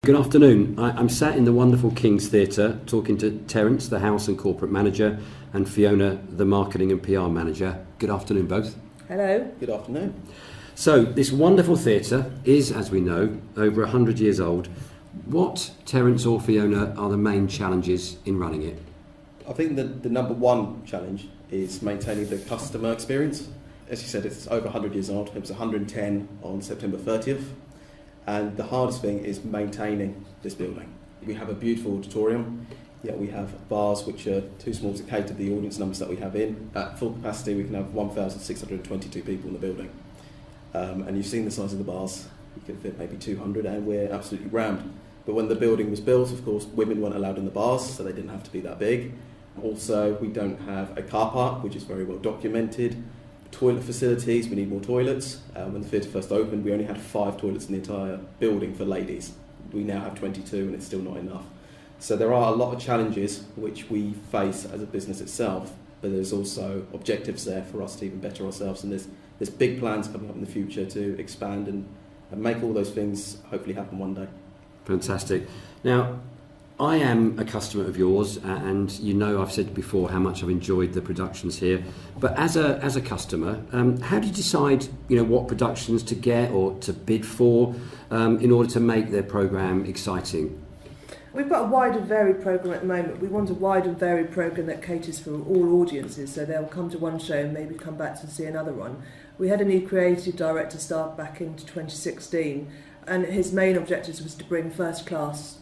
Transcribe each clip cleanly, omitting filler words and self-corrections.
Good afternoon. I'm sat in the wonderful King's Theatre talking to Terence, the House and Corporate Manager, and Fiona, the Marketing and PR Manager. Good afternoon, both. Hello. Good afternoon. So, this wonderful theatre is, as we know, over 100 years old. What, Terence or Fiona, are the main challenges in running it? I think the number one challenge is maintaining the customer experience. As you said, it's over 100 years old. It was 110 on September 30th. And the hardest thing is maintaining this building. We have a beautiful auditorium, yet we have bars which are too small to cater to the audience numbers that we have in. At full capacity, we can have 1,622 people in the building. And you've seen the size of the bars. You can fit maybe 200, and we're absolutely rammed. But when the building was built, of course, women weren't allowed in the bars, so they didn't have to be that big. Also, we don't have a car park, which is very well documented. Toilet facilities, we need more toilets. When the theatre first opened, we only had 5 toilets in the entire building for ladies. We now have 22, and it's still not enough. So there are a lot of challenges which we face as a business itself, but there's also objectives there for us to even better ourselves, and there's big plans coming up in the future to expand and make all those things hopefully happen one day. Fantastic. Now, I am a customer of yours, and you know I've said before how much I've enjoyed the productions here. But as a customer, how do you decide, what productions to get or to bid for in order to make their programme exciting? We've got a wide and varied programme at the moment. We want a wide and varied programme that caters for all audiences, so they'll come to one show and maybe come back to see another one. We had a new creative director start back in 2016, and his main objective was to bring first-class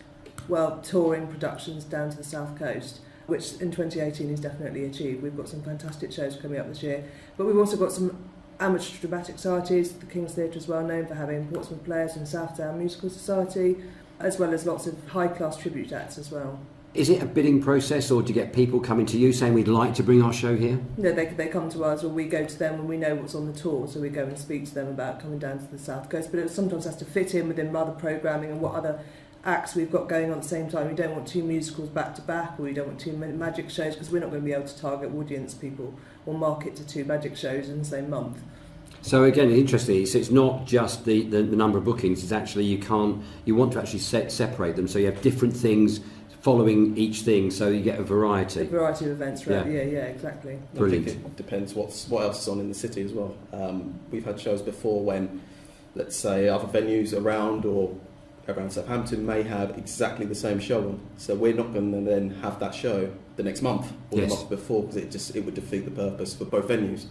touring productions down to the south coast, which in 2018 he's definitely achieved. We've got some fantastic shows coming up this year, but we've also got some amateur dramatic societies. The King's Theatre is well known for having Portsmouth Players and Southdown Musical Society, as well as lots of high-class tribute acts as well. Is it a bidding process, or do you get people coming to you saying we'd like to bring our show here? No, they come to us, or we go to them when we know what's on the tour, so we go and speak to them about coming down to the south coast. But it sometimes has to fit in within other programming and what other acts we've got going on at the same time. We don't want 2 musicals back to back, or we don't want 2 magic shows, because we're not going to be able to target audience people or market to 2 magic shows in the same month. So again, interesting. So it's not just the number of bookings. It's actually you want to actually separate them, so you have different things following each thing, so you get a variety. A variety of events, right? Yeah, exactly. Brilliant. I think it depends what else is on in the city as well. We've had shows before when, let's say, other venues around Southampton may have exactly the same show on, so we're not going to then have that show the next month or the month before, because it would defeat the purpose for both venues.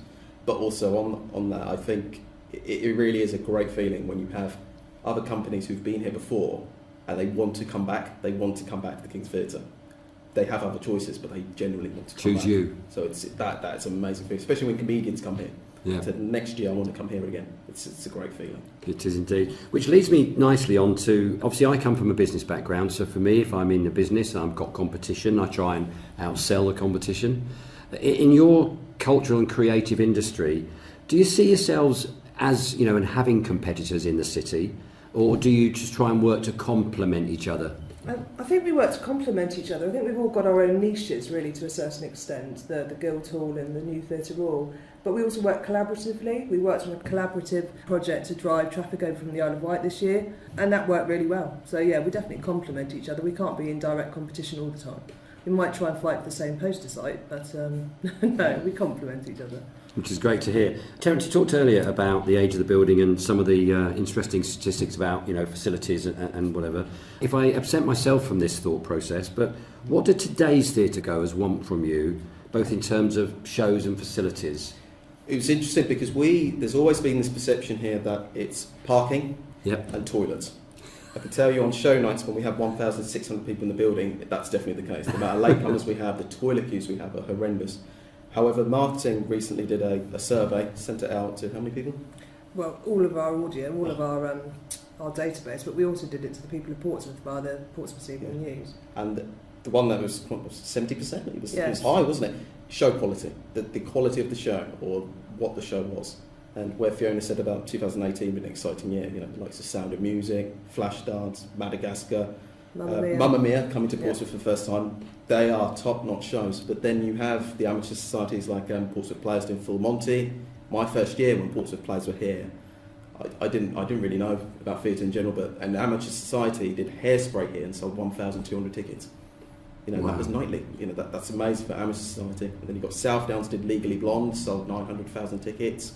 But also on that, I think it really is a great feeling when you have other companies who've been here before and they want to come back. They want to come back to the King's Theatre. They have other choices, but they genuinely want to come back. Choose you. So that's an amazing thing, especially when comedians come here. Yeah. So next year I want to come here again. It's a great feeling. It is indeed. Which leads me nicely on to, obviously I come from a business background, so for me, if I'm in a business and I've got competition, I try and outsell the competition. In your cultural and creative industry, do you see yourselves as, and having competitors in the city, or do you just try and work to complement each other? I think we work to complement each other. I think we've all got our own niches, really, to a certain extent, the Guildhall and the New Theatre Royal. But we also work collaboratively. We worked on a collaborative project to drive traffic over from the Isle of Wight this year, and that worked really well. So yeah, we definitely complement each other. We can't be in direct competition all the time. We might try and fight for the same poster site, but no, we complement each other. Which is great to hear. Terence, you talked earlier about the age of the building and some of the interesting statistics about, facilities and whatever. If I absent myself from this thought process, but what do today's theatre goers want from you, both in terms of shows and facilities? It was interesting because there's always been this perception here that it's parking and toilets. I can tell you on show nights when we have 1,600 people in the building, that's definitely the case. The amount of latecomers we have, the toilet queues we have are horrendous. However, marketing recently did a survey, sent it out to how many people? Well, all of our audio, all of our database, but we also did it to the people of Portsmouth via the Portsmouth Evening News. And the one that was 70%, it was high, wasn't it? Show quality, the quality of the show, or what the show was. And where Fiona said about 2018 being an exciting year, like The Sound of Music, Flashdance, Madagascar, Mamma Mia coming to Portsmouth for the first time. They are top-notch shows. But then you have the amateur societies like Portsmouth Players doing Full Monty. My first year when Portsmouth Players were here, I didn't really know about theatre in general, but an amateur society did hairspray here and sold 1,200 tickets. You know, Wow. That was nightly. You know, that's amazing for amateur society. And then you've got South Downs did Legally Blonde, sold 900,000 tickets.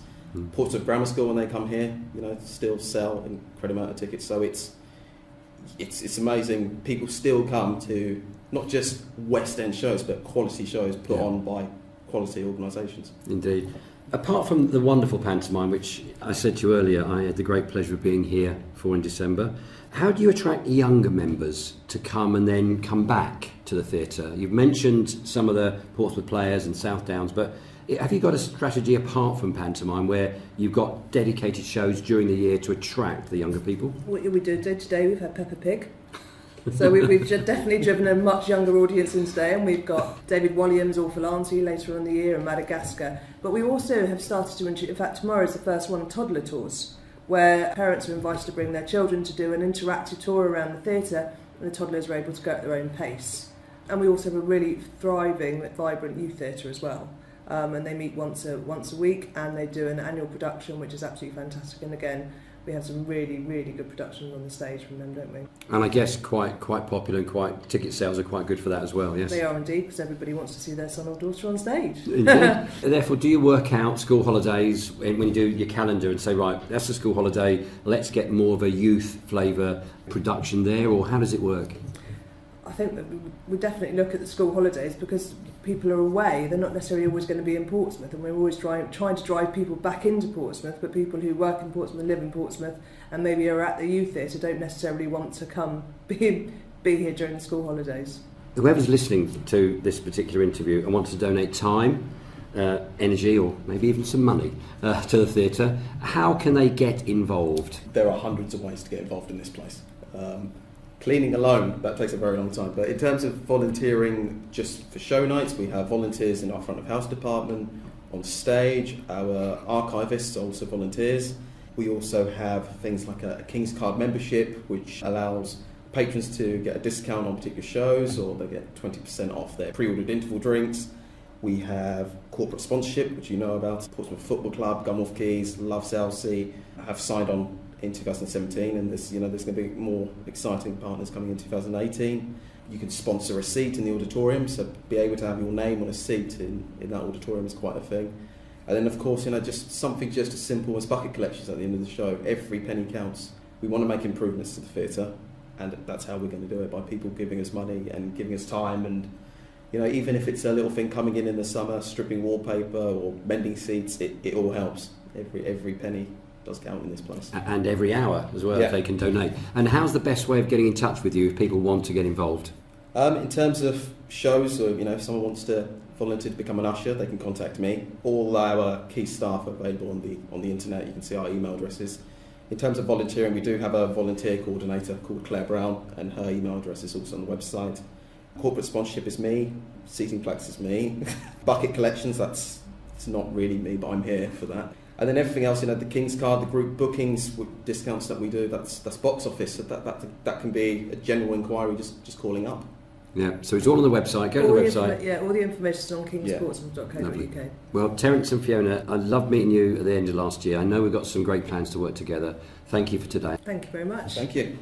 Portsmouth Grammar School, when they come here, you know, still sell an incredible amount of tickets. So it's amazing. People still come to not just West End shows, but quality shows put on by quality organisations. Indeed. Apart from the wonderful pantomime, which I said to you earlier, I had the great pleasure of being here for in December, how do you attract younger members to come and then come back to the theatre? You've mentioned some of the Portsmouth players and South Downs, but have you got a strategy apart from pantomime where you've got dedicated shows during the year to attract the younger people? What we do today, we've had Peppa Pig. So we've definitely driven a much younger audience in today, and we've got David Walliams, Awful Auntie later on in the year, and Madagascar. But we also have started to in fact tomorrow is the first one of toddler tours, where parents are invited to bring their children to do an interactive tour around the theatre, and the toddlers are able to go at their own pace. And we also have a really thriving, vibrant youth theatre as well. And they meet once a week, and they do an annual production, which is absolutely fantastic. And again, we have some really, really good productions on the stage from them, don't we? And I guess quite popular, and ticket sales are quite good for that as well, yes? They are indeed, because everybody wants to see their son or daughter on stage. Indeed. Therefore, do you work out school holidays when you do your calendar and say, right, that's a school holiday, let's get more of a youth flavour production there, or how does it work? I think that we definitely look at the school holidays because people are away. They're not necessarily always going to be in Portsmouth, and we're always trying to drive people back into Portsmouth, but people who work in Portsmouth and live in Portsmouth and maybe are at the youth theatre don't necessarily want to come be here during the school holidays. Whoever's listening to this particular interview and wants to donate time, energy, or maybe even some money to the theatre, how can they get involved? There are hundreds of ways to get involved in this place. Cleaning alone, that takes a very long time. But in terms of volunteering just for show nights, we have volunteers in our front of house department, on stage. Our archivists are also volunteers. We also have things like a King's Card membership, which allows patrons to get a discount on particular shows, or they get 20% off their pre-ordered interval drinks. We have corporate sponsorship, which you know about. Portsmouth Football Club, Gunwolf Keys, Love Southsea have signed on in 2017, and there's going to be more exciting partners coming in 2018. You can sponsor a seat in the auditorium, so be able to have your name on a seat in that auditorium is quite a thing. And then, of course, just something just as simple as bucket collections at the end of the show. Every penny counts. We want to make improvements to the theatre, and that's how we're going to do it, by people giving us money and giving us time. And even if it's a little thing coming in the summer, stripping wallpaper or mending seats, it all helps. Every penny does count in this place. And every hour as well, if they can donate. And how's the best way of getting in touch with you if people want to get involved? In terms of shows, or if someone wants to volunteer to become an usher, they can contact me. All our key staff are available on the internet. You can see our email addresses. In terms of volunteering, we do have a volunteer coordinator called Claire Brown, and her email address is also on the website. Corporate sponsorship is me. Seating plaques is me. Bucket collections, it's not really me, but I'm here for that. And then everything else, the King's Card, the group bookings, with discounts that we do, that's box office. So that can be a general inquiry, just calling up. Yeah, so it's all on the website. Go to the website. All the information is on kingsportsmouth.co.uk. Well, Terence and Fiona, I loved meeting you at the end of last year. I know we've got some great plans to work together. Thank you for today. Thank you very much. Thank you.